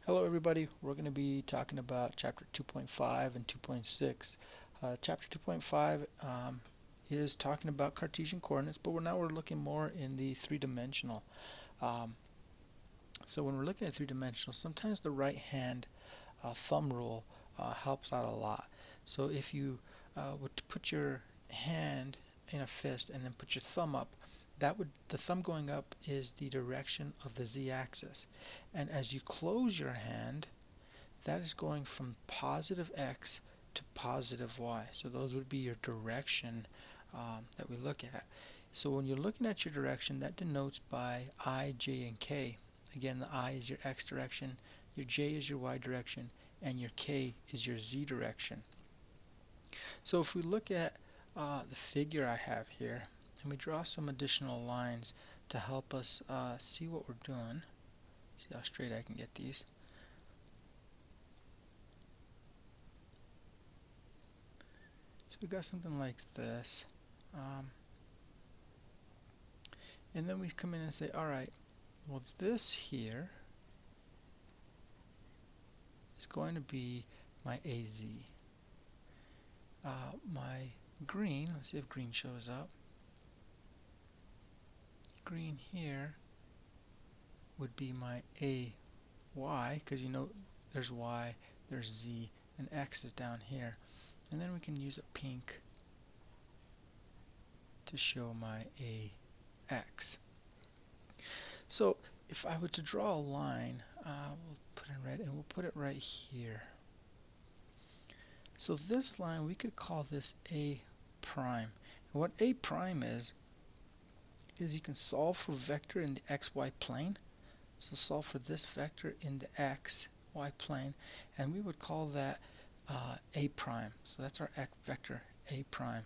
Hello everybody, we're going to be talking about chapter 2.5 and 2.6. Chapter 2.5 is talking about Cartesian coordinates, but now we're looking more in the three-dimensional. Um, so when we're looking at three-dimensional, sometimes the right hand thumb rule helps out a lot. So if you would put your hand in a fist and then put your thumb up, the thumb going up is the direction of the z-axis, and as you close your hand, that is going from positive x to positive y. So those would be your direction that we look at. So when you're looking at your direction, that denotes by I, j, and k. Again, the I is your x direction, your j is your y direction, and your k is your z direction. So if we look at the figure I have here, and we draw some additional lines to help us see what we're doing, see how straight I can get these. So we got something like this. And then we come in and say, alright, well this here is going to be my AZ. My green, let's see if green shows up. Green here would be my AY, because you know there's Y, there's Z, and X is down here. And then we can use a pink to show my AX. So if I were to draw a line, we'll put in red and we'll put it right here. So this line, we could call this A prime. And what A prime is you can solve for vector in the xy plane. So solve for this vector in the xy plane, and we would call that A prime. So that's our vector A prime.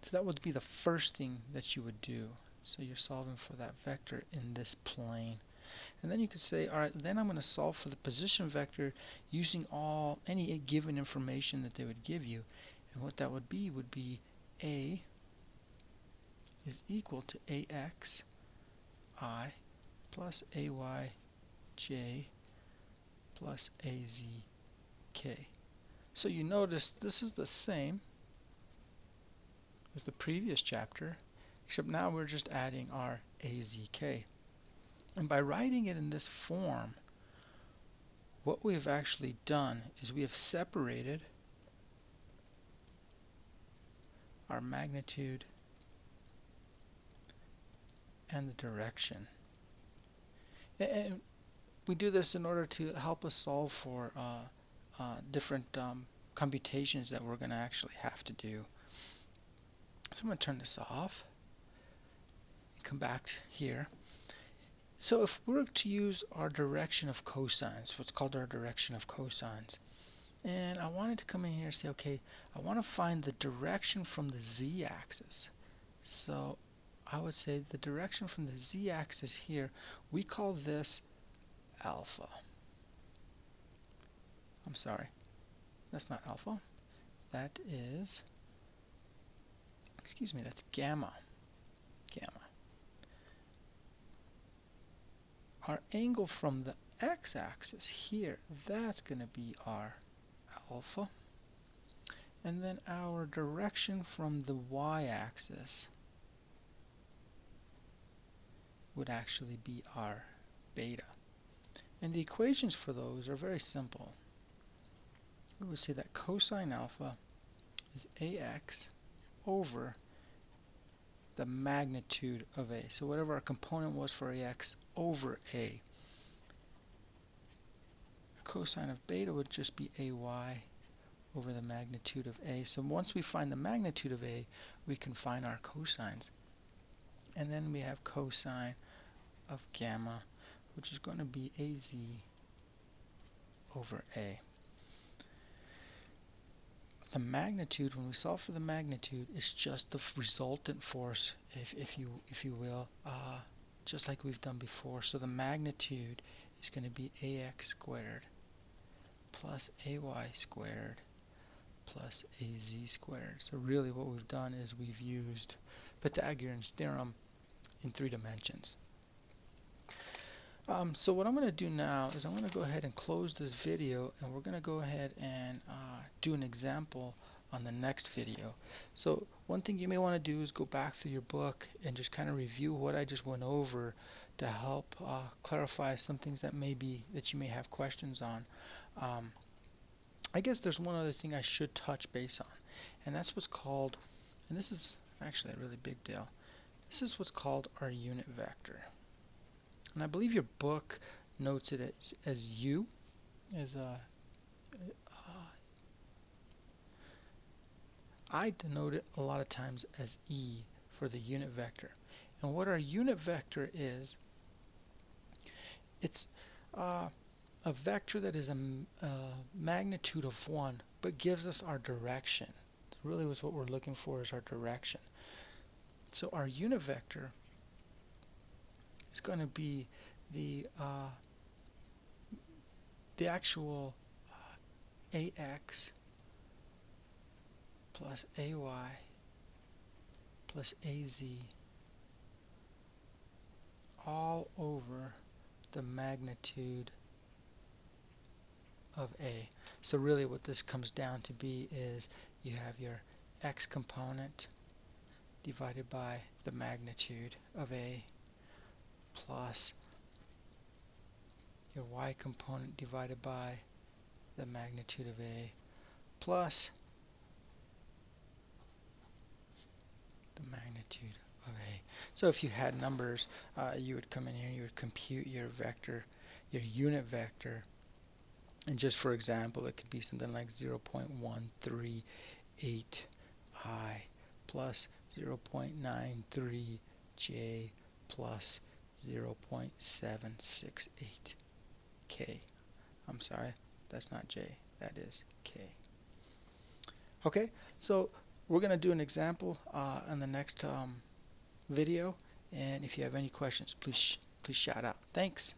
So that would be the first thing that you would do. So you're solving for that vector in this plane. And then you could say, alright, then I'm going to solve for the position vector using any given information that they would give you. And what that would be A is equal to AX I plus AY J plus AZ K. So you notice this is the same as the previous chapter, except now we're just adding our AZK. And by writing it in this form, what we have actually done is we have separated our magnitude and the direction. And we do this in order to help us solve for different computations that we're going to actually have to do. So I'm going to turn this off and come back here. So if we're to use our direction of cosines, what's called our direction of cosines, and I wanted to come in here and say, okay, I want to find the direction from the z-axis. So I would say the direction from the z-axis here, we call this alpha. I'm sorry, that's not alpha. That is, excuse me, that's gamma. Gamma. Our angle from the x-axis here, that's going to be our alpha. And then our direction from the y-axis would actually be our beta. And the equations for those are very simple. We would say that cosine alpha is AX over the magnitude of A. So whatever our component was for AX over A. Cosine of beta would just be AY over the magnitude of A. So once we find the magnitude of A, we can find our cosines. And then we have cosine of gamma, which is going to be AZ over A. The magnitude, when we solve for the magnitude, is just the resultant force, if you will, just like we've done before. So the magnitude is going to be AX squared plus AY squared plus AZ squared. So really what we've done is we've used Pythagorean's theorem in 3 dimensions. So what I'm going to do now is I'm going to go ahead and close this video, and we're going to go ahead and do an example on the next video. So one thing you may want to do is go back through your book and just kind of review what I just went over to help clarify some things that you may have questions on. I guess there's one other thing I should touch base on, and that's what's called, and this is actually a really big deal, this is what's called our unit vector. And I believe your book notes it as U, I denote it a lot of times as E for the unit vector. And what our unit vector is, it's a vector that is a magnitude of 1, but gives us our direction. Really was what we're looking for, is our direction. So our unit vector is going to be the actual AX plus AY plus AZ all over the magnitude of A. So really what this comes down to be is you have your X component divided by the magnitude of A plus your Y component divided by the magnitude of A plus the magnitude of A. So if you had numbers, you would come in here, you would compute your vector, your unit vector, and just for example, it could be something like 0.138I plus 0.93J plus 0.768K. I'm sorry, that's not J, that is K. Okay, so we're going to do an example in the next video, and if you have any questions, please shout out. Thanks.